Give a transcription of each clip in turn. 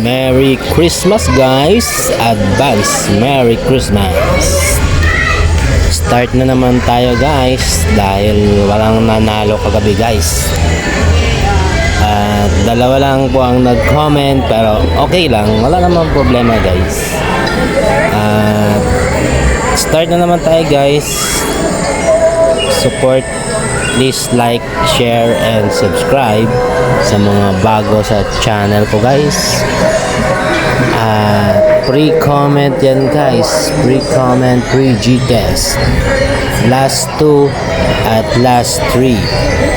Merry Christmas guys! Advance Merry Christmas! Start na naman tayo guys dahil walang nanalo kagabi guys. At dalawa lang po ang nag-comment pero okay lang, wala namang problema guys. Start na naman tayo guys. Support, please like, share, and subscribe sa mga bago sa channel ko guys. Pre-comment yan guys, pre-comment, pre-Gcash, last 2 at last 3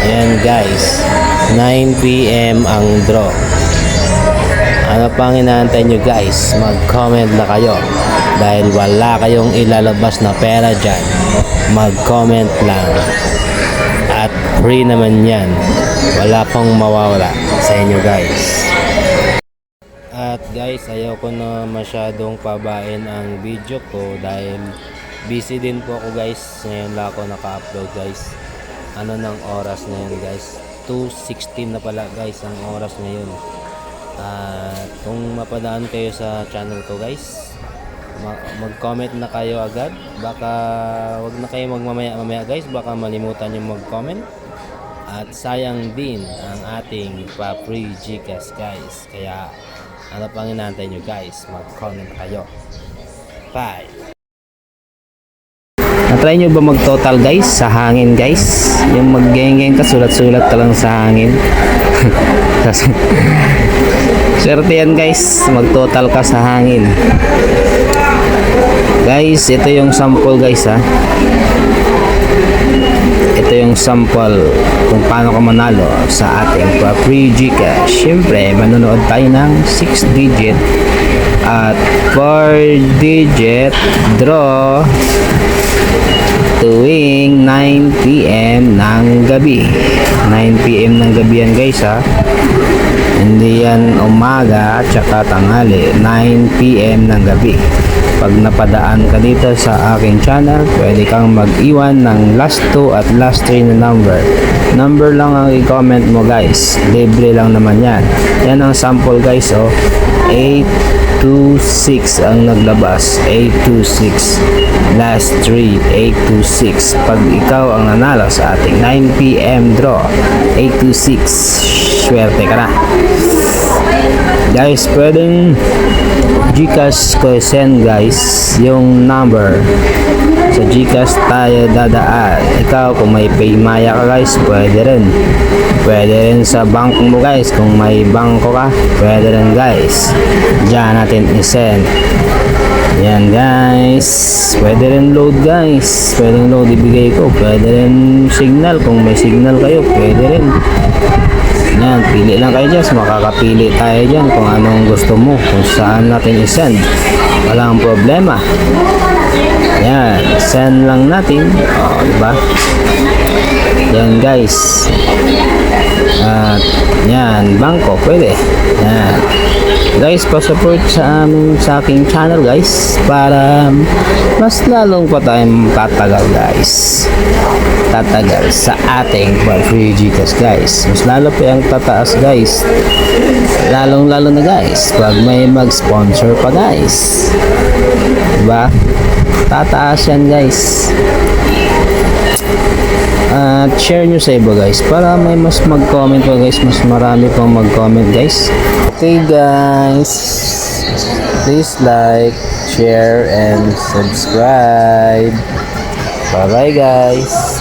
yan guys. 9 PM ang draw. Ano pang inaantay nyo guys? Mag-comment na kayo dahil wala kayong ilalabas na pera dyan. Mag-comment lang at free naman yan, wala pang mawawala sa inyo guys. At guys, ayaw ko na masyadong pabain ang video ko dahil busy din po ako guys. Ngayon lang ako naka-upload guys. Ano ng oras ngayon guys? 2:16 na pala guys ang oras ngayon. Kung mapadaan kayo sa channel ko guys, mag-comment na kayo agad. Baka wag na kayo magmamaya guys, baka malimutan yung mag-comment. At sayang din ang ating pa-free Gcash guys. Kaya ano pang inaantay nyo guys? Mag-comment kayo. Bye! Na-try nyo ba mag-total guys sa hangin guys? Yung mag-geng-geng ka, sulat-sulat ka lang sa hangin. Swerte yan guys, mag-total ka sa hangin. Guys, ito yung sample guys ha. Ito yung sample kung paano ka manalo sa ating free Gcash. Siyempre, manonood tayo ng 6-digit at 4-digit draw tuwing 9 PM ng gabi. 9 PM ng gabi yan guys ha. Hindi yan umaga at saka tanghali. 9 PM ng gabi. Pag napadaan ka dito sa aking channel, pwede kang mag-iwan ng last 2 at last 3 na number. Number lang ang i-comment mo guys. Libre lang naman yan. Yan ang sample guys oh. 826 ang naglabas. 826. Last 3, 826. Pag ikaw ang nanalo sa ating 9 PM draw, 826. Swerte ka na. Guys, pwedeng Gcash ko send guys yung number. Sa Gcash tayo dadaan. Ikaw kung may Paymaya ka guys, pwede rin. Pwede rin sa bank mo guys. Kung may bangko ka, pwede rin guys. Diyan natin i-send. Yan guys. Pwede rin load guys. Pwede rin load ibigay ko. Pwede rin signal. Kung may signal kayo, pwede rin. Yan, pili lang kayo dyan. Makakapili tayo dyan kung anong gusto mo, kung saan natin i-send. Walang problema. Yan, send lang natin. O, diba? Yan guys. At yan, bangko, pwede. Yan. Guys, pa-support sa aking channel guys para mas lalong pa tayong tatagal guys. Tatagal sa ating free Gcash guys. Mas lalo pa yung tataas guys. Lalong lalo na guys pag may mag-sponsor pa guys. Diba? Tataas yan guys. At share nyo sa iba guys para may mas mag-comment pa guys. Mas marami pang mag-comment guys. Okay guys, please like, share, and subscribe. Bye bye guys.